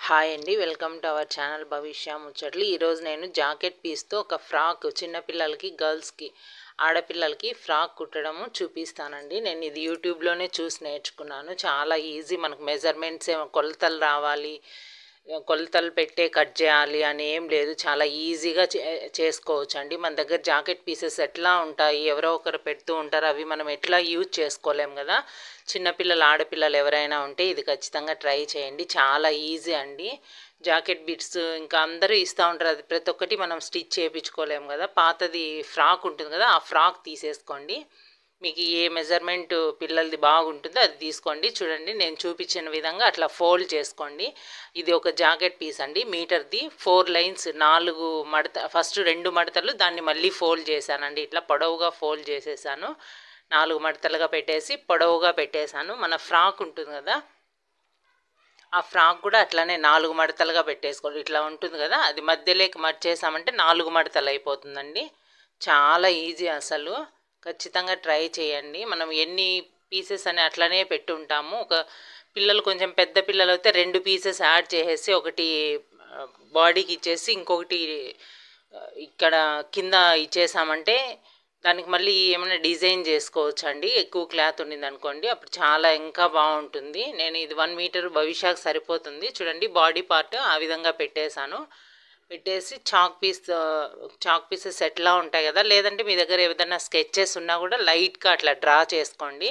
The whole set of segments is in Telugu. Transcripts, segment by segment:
హాయ్ అండి, వెల్కమ్ టు అవర్ ఛానల్ భవిష్య ముచ్చట్లు. ఈరోజు నేను జాకెట్ పీస్తో ఒక ఫ్రాక్ చిన్నపిల్లలకి, గర్ల్స్కి, ఆడపిల్లలకి ఫ్రాక్ కుట్టడము చూపిస్తానండి. నేను ఇది యూట్యూబ్లోనే చూసి నేర్చుకున్నాను. చాలా ఈజీ. మనకు మెజర్మెంట్స్ ఏమో కొలతలు రావాలి, కొలతలు పెట్టే కట్ చేయాలి అని ఏం లేదు. చాలా ఈజీగా చేసుకోవచ్చు అండి. మన దగ్గర జాకెట్ పీసెస్ ఎట్లా ఉంటాయి, ఎవరో ఒకరు పెడుతూ ఉంటారు, అవి మనం ఎట్లా యూజ్ చేసుకోలేం కదా. చిన్నపిల్లలు, ఆడపిల్లలు ఎవరైనా ఉంటే ఇది ఖచ్చితంగా ట్రై చేయండి. చాలా ఈజీ అండి. జాకెట్ బిట్స్ ఇంకా అందరూ ఇస్తూ ఉంటారు, అది ప్రతి ఒక్కటి మనం స్టిచ్ చేయించుకోలేము కదా. పాతది ఫ్రాక్ ఉంటుంది కదా, ఆ ఫ్రాక్ తీసేసుకోండి. మీకు ఏ మెజర్మెంట్ పిల్లలది బాగుంటుందో అది తీసుకోండి. చూడండి, నేను చూపించిన విధంగా అట్లా ఫోల్డ్ చేసుకోండి. ఇది ఒక జాకెట్ పీస్ అండి, మీటర్ది. 4 లైన్స్, 4 మడత, ఫస్ట్ 2 మడతలు, దాన్ని మళ్ళీ ఫోల్డ్ చేశానండి. ఇట్లా పొడవుగా ఫోల్డ్ చేసేసాను. 4 మడతలుగా పెట్టేసి పొడవుగా పెట్టేశాను. మన ఫ్రాక్ ఉంటుంది కదా, ఆ ఫ్రాక్ కూడా అట్లానే 4 మడతలుగా పెట్టేసుకోండి. ఇట్లా ఉంటుంది కదా, అది మధ్యలోకి మర్చేసామంటే 4 మడతలు అయిపోతుందండి. చాలా ఈజీ అసలు. ఖచ్చితంగా ట్రై చేయండి. మనం ఎన్ని పీసెస్ అని అట్లనే పెట్టుంటాము. ఒక పిల్లలు కొంచెం పెద్ద పిల్లలు అయితే 2 పీసెస్ యాడ్ చేసేసి, ఒకటి బాడీకి ఇచ్చేసి ఇంకొకటి ఇక్కడ కింద ఇచ్చేసామంటే దానికి మళ్ళీ ఏమైనా డిజైన్ చేసుకోవచ్చు అండి. ఎక్కువ క్లాత్ ఉండింది అనుకోండి, అప్పుడు చాలా ఇంకా బాగుంటుంది. నేను ఇది 1 మీటర్ భవిష్యకు సరిపోతుంది. చూడండి, బాడీ పార్ట్ ఆ విధంగా పెట్టేశాను. పెట్టేసి చాక్ పీసెస్ ఎట్లా ఉంటాయి కదా, లేదంటే మీ దగ్గర ఏదైనా స్కెచెస్ ఉన్నా కూడా లైట్గా అట్లా డ్రా చేసుకోండి.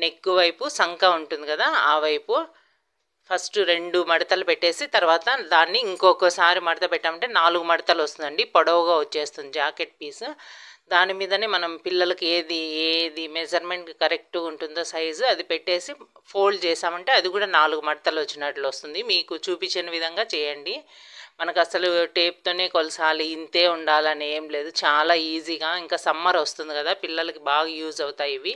నెక్ వైపు సంక ఉంటుంది కదా, ఆ వైపు ఫస్ట్ 2 మడతలు పెట్టేసి తర్వాత దాన్ని ఇంకొకసారి మడత పెట్టామంటే 4 మడతలు వస్తుందండి. పొడవుగా వచ్చేస్తుంది జాకెట్ పీస్. దాని మీదనే మనం పిల్లలకి ఏది మెజర్మెంట్ కరెక్ట్గా ఉంటుందో సైజు అది పెట్టేసి ఫోల్డ్ చేసామంటే అది కూడా 4 మడతలు వచ్చినట్లు వస్తుంది. మీకు చూపించిన విధంగా చేయండి. మనకు అసలు టేప్తోనే కొలసాలి, ఇంతే ఉండాలని ఏం లేదు. చాలా ఈజీగా, ఇంకా సమ్మర్ వస్తుంది కదా, పిల్లలకి బాగా యూజ్ అవుతాయి ఇవి.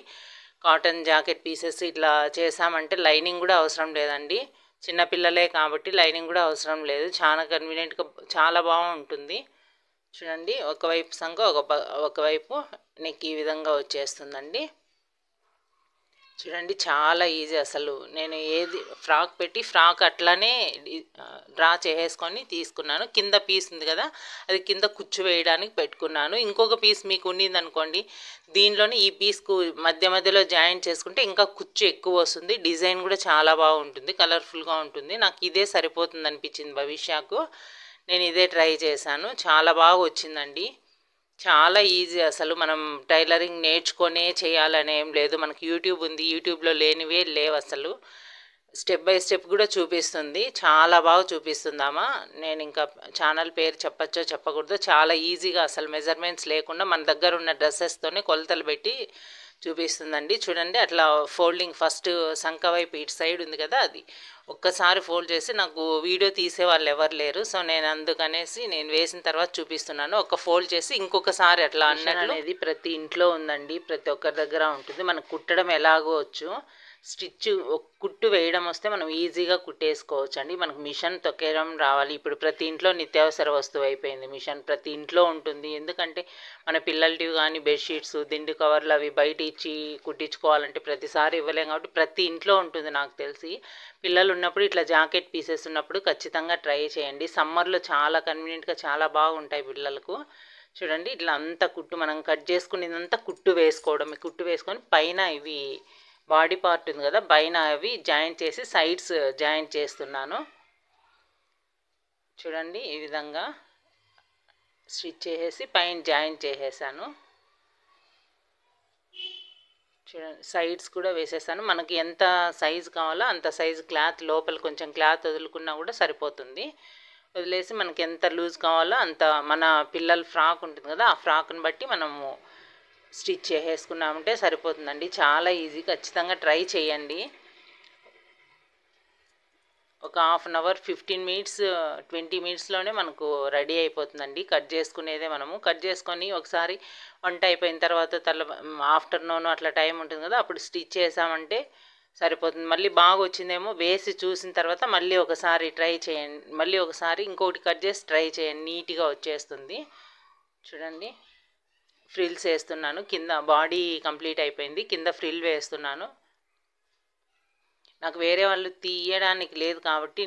కాటన్ జాకెట్ పీసెస్ ఇట్లా చేసామంటే లైనింగ్ కూడా అవసరం లేదండి. చిన్నపిల్లలే కాబట్టి లైనింగ్ కూడా అవసరం లేదు. చాలా కన్వీనియంట్గా చాలా బాగుంటుంది. చూడండి, ఒకవైపు సంఖ ఒకవైపు నెక్ ఈ విధంగా వచ్చేస్తుందండి. చూడండి, చాలా ఈజీ అసలు. నేను ఫ్రాక్ పెట్టి ఫ్రాక్ అట్లానే డ్రా చేసేసుకొని తీసుకున్నాను. కింద పీస్ ఉంది కదా, అది కింద కుచ్చు వేయడానికి పెట్టుకున్నాను. ఇంకొక పీస్ మీకు ఉండింది అనుకోండి, దీనిలోనే ఈ పీస్కు మధ్య మధ్యలో జాయింట్ చేసుకుంటే ఇంకా కుచ్చు ఎక్కువ వస్తుంది. డిజైన్ కూడా చాలా బాగుంటుంది, కలర్ఫుల్గా ఉంటుంది. నాకు ఇదే సరిపోతుంది అనిపించింది భవిష్యకు. నేను ఇదే ట్రై చేశాను. చాలా బాగా వచ్చిందండి. చాలా ఈజీ అసలు. మనం టైలరింగ్ నేర్చుకొనే చేయాలని ఏం లేదు. మనకి యూట్యూబ్ ఉంది, యూట్యూబ్లో లేనివే లేవు అసలు. స్టెప్ బై స్టెప్ కూడా చూపిస్తుంది, చాలా బాగా చూపిస్తుందామా. నేను ఇంకా ఛానల్ పేరు చెప్పచ్చో చెప్పకూడదో, చాలా ఈజీగా అసలు మెజర్మెంట్స్ లేకుండా మన దగ్గర ఉన్న డ్రెస్సెస్తోనే కొలతలు పెట్టి చూపిస్తుందండి. చూడండి, అట్లా ఫోల్డింగ్ ఫస్ట్ సంక వైపు ఇటు సైడ్ ఉంది కదా, అది ఒక్కసారి ఫోల్డ్ చేసి, నాకు వీడియో తీసే వాళ్ళు ఎవరు లేరు, సో నేను అందుకనేసి నేను వేసిన తర్వాత చూపిస్తున్నాను. ఒక ఫోల్డ్ చేసి ఇంకొకసారి అట్లా అన్నట్లు అనేది ప్రతి ఇంట్లో ఉందండి, ప్రతి ఒక్కరి దగ్గర ఉంటుంది. మనకు కుట్టడం ఎలాగో వచ్చు. కుట్టు వేయడం వస్తే మనం ఈజీగా కుట్టేసుకోవచ్చు అండి. మనకు మిషన్ తొక్కేయడం రావాలి. ఇప్పుడు ప్రతి ఇంట్లో నిత్యావసర వస్తువు అయిపోయింది మిషన్, ప్రతి ఇంట్లో ఉంటుంది. ఎందుకంటే మన పిల్లలటివి కానీ బెడ్షీట్స్, దిండు కవర్లు అవి బయట ఇచ్చి కుట్టించుకోవాలంటే ప్రతిసారి ఇవ్వలేం కాబట్టి ప్రతి ఇంట్లో ఉంటుంది నాకు తెలిసి. పిల్లలు ఉన్నప్పుడు ఇట్లా జాకెట్ పీసెస్ ఉన్నప్పుడు ఖచ్చితంగా ట్రై చేయండి. సమ్మర్లో చాలా కన్వీనియంట్గా చాలా బాగుంటాయి పిల్లలకు. చూడండి, ఇట్లా అంతా కుట్టు మనం కట్ చేసుకునేదంతా కుట్టు వేసుకోవడం. కుట్టు వేసుకొని పైన ఇవి బాడీ పార్ట్ ఉంది కదా, పైన అవి జాయింట్ చేసి సైడ్స్ జాయింట్ చేస్తున్నాను. చూడండి, ఈ విధంగా స్టిచ్ చేసేసి పైన జాయింట్ చేసేసాను. చూడండి, సైడ్స్ కూడా వేసేసాను. మనకి ఎంత సైజు కావాలో అంత సైజు క్లాత్, లోపల కొంచెం క్లాత్ వదులుకున్నా కూడా సరిపోతుంది. వదిలేసి మనకి ఎంత లూజ్ కావాలో అంత, మన పిల్లల ఫ్రాక్ ఉంటుంది కదా, ఆ ఫ్రాక్ని బట్టి మనము స్టిచ్ చేసేసుకున్నామంటే సరిపోతుందండి. చాలా ఈజీ, ఖచ్చితంగా ట్రై చేయండి. ఒక హాఫ్ అన్ అవర్, 15 మినిట్స్, 20 మినిట్స్లోనే మనకు రెడీ అయిపోతుందండి. కట్ చేసుకునేదే మనము. కట్ చేసుకొని ఒకసారి వంట అయిపోయిన తర్వాత ఆఫ్టర్నూన్ అట్లా టైం ఉంటుంది కదా, అప్పుడు స్టిచ్ చేసామంటే సరిపోతుంది. మళ్ళీ బాగా వచ్చిందేమో వేసి చూసిన తర్వాత మళ్ళీ ఒకసారి ట్రై చేయండి, మళ్ళీ ఒకసారి ఇంకొకటి కట్ చేసి ట్రై చేయండి, నీట్గా వచ్చేస్తుంది. చూడండి, ఫ్రిల్స్ వేస్తున్నాను. కింద బాడీ కంప్లీట్ అయిపోయింది, కింద ఫ్రిల్ వేస్తున్నాను. నాకు వేరే వాళ్ళు తీయడానికి లేదు కాబట్టి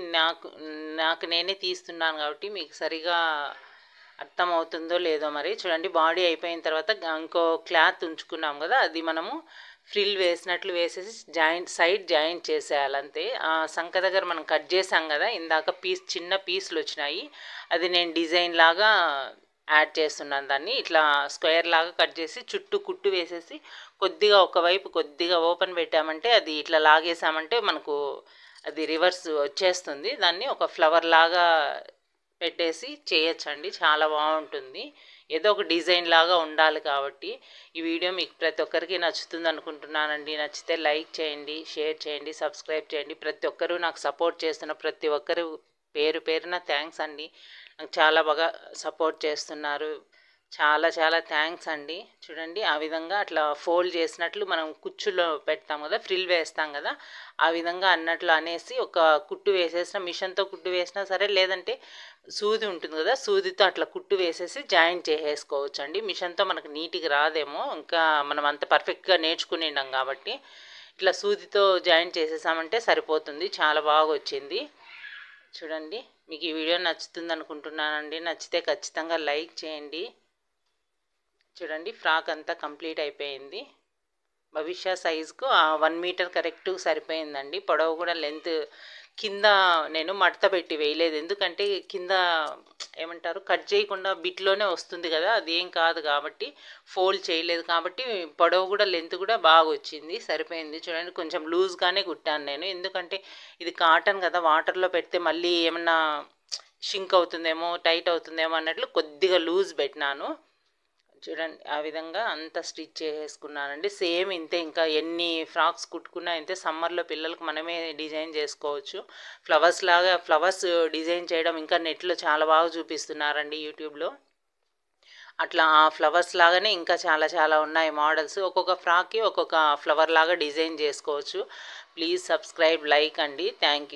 నాకు నేనే తీస్తున్నాను కాబట్టి మీకు సరిగా అర్థమవుతుందో లేదో మరి. చూడండి, బాడీ అయిపోయిన తర్వాత ఇంకో క్లాత్ ఉంచుకున్నాం కదా, అది మనము ఫ్రిల్ వేసినట్లు వేసేసి సైడ్ జాయింట్ చేసేయాలి అంతే. ఆ సంక దగ్గర మనం కట్ చేసాం కదా ఇందాక, చిన్న పీసులు వచ్చినాయి, అది నేను డిజైన్ లాగా యాడ్ చేస్తున్నాను. దాన్ని ఇట్లా స్క్వేర్ లాగా కట్ చేసి చుట్టూ కుట్టు వేసేసి కొద్దిగా ఒకవైపు కొద్దిగా ఓపెన్ పెట్టామంటే, అది ఇట్లా లాగేసామంటే మనకు అది రివర్స్ వచ్చేస్తుంది. దాన్ని ఒక ఫ్లవర్ లాగా పెట్టేసి చేయొచ్చండి, చాలా బాగుంటుంది. ఏదో ఒక డిజైన్ లాగా ఉండాలి కాబట్టి. ఈ వీడియో మీకు ప్రతి ఒక్కరికి నచ్చుతుంది అనుకుంటున్నానండి. నచ్చితే లైక్ చేయండి, షేర్ చేయండి, సబ్స్క్రైబ్ చేయండి. ప్రతి ఒక్కరూ నాకు సపోర్ట్ చేస్తున్న ప్రతి ఒక్కరు పేరున థ్యాంక్స్ అండి. నాకు చాలా బాగా సపోర్ట్ చేస్తున్నారు. చాలా చాలా థ్యాంక్స్ అండి. చూడండి, ఆ విధంగా అట్లా ఫోల్డ్ చేసినట్లు మనం కుచ్చులో పెడతాం కదా, ఫ్రిల్ వేస్తాం కదా, ఆ విధంగా అన్నట్లు అనేసి ఒక కుట్టు వేసేసిన, మిషన్తో కుట్టు వేసినా సరే, లేదంటే సూది ఉంటుంది కదా, సూదితో అట్లా కుట్టు వేసేసి జాయింట్ చేసేసుకోవచ్చు అండి. మిషన్తో మనకు నీట్గా రాదేమో, ఇంకా మనం అంత పర్ఫెక్ట్గా నేర్చుకునిన్నాం కాబట్టి ఇట్లా సూదితో జాయింట్ చేసేసామంటే సరిపోతుంది. చాలా బాగా వచ్చింది. చూడండి, మీకు ఈ వీడియో నచ్చుతుంది అనుకుంటున్నానండి. నచ్చితే ఖచ్చితంగా లైక్ చేయండి. చూడండి, ఫ్రాక్ అంతా కంప్లీట్ అయిపోయింది. భవిష్య సైజుకు 1 మీటర్ కరెక్ట్గా సరిపోయిందండి. పొడవు కూడా లెంత్ కింద నేను మడత పెట్టి వేయలేదు, ఎందుకంటే కింద ఏమంటారు కట్ చేయకుండా బిట్లోనే వస్తుంది కదా, అది ఏం కాదు కాబట్టి ఫోల్డ్ చేయలేదు కాబట్టి పొడవు కూడా లెంత్ కూడా బాగా వచ్చింది, సరిపోయింది. చూడండి, కొంచెం లూజ్గానే కుట్టాను నేను, ఎందుకంటే ఇది కాటన్ కదా, వాటర్లో పెడితే మళ్ళీ ఏమన్నా షింక్ అవుతుందేమో, టైట్ అవుతుందేమో అన్నట్లు కొద్దిగా లూజ్ పెట్టినాను. చూడండి, ఆ విధంగా అంతా స్టిచ్ చేసేసుకున్నానండి. సేమ్ ఇంతే, ఇంకా ఎన్ని ఫ్రాక్స్ కుట్టుకున్నా ఇంతే. సమ్మర్లో పిల్లలకు మనమే డిజైన్ చేసుకోవచ్చు. ఫ్లవర్స్ డిజైన్ చేయడం ఇంకా నెట్లో చాలా బాగా చూపిస్తున్నారండి, యూట్యూబ్లో. అట్లా ఆ ఫ్లవర్స్ లాగానే ఇంకా చాలా చాలా ఉన్నాయి మోడల్స్. ఒక్కొక్క ఫ్రాక్కి ఒక్కొక్క ఫ్లవర్ లాగా డిజైన్ చేసుకోవచ్చు. ప్లీజ్ సబ్స్క్రైబ్, లైక్ అండి. Thank you.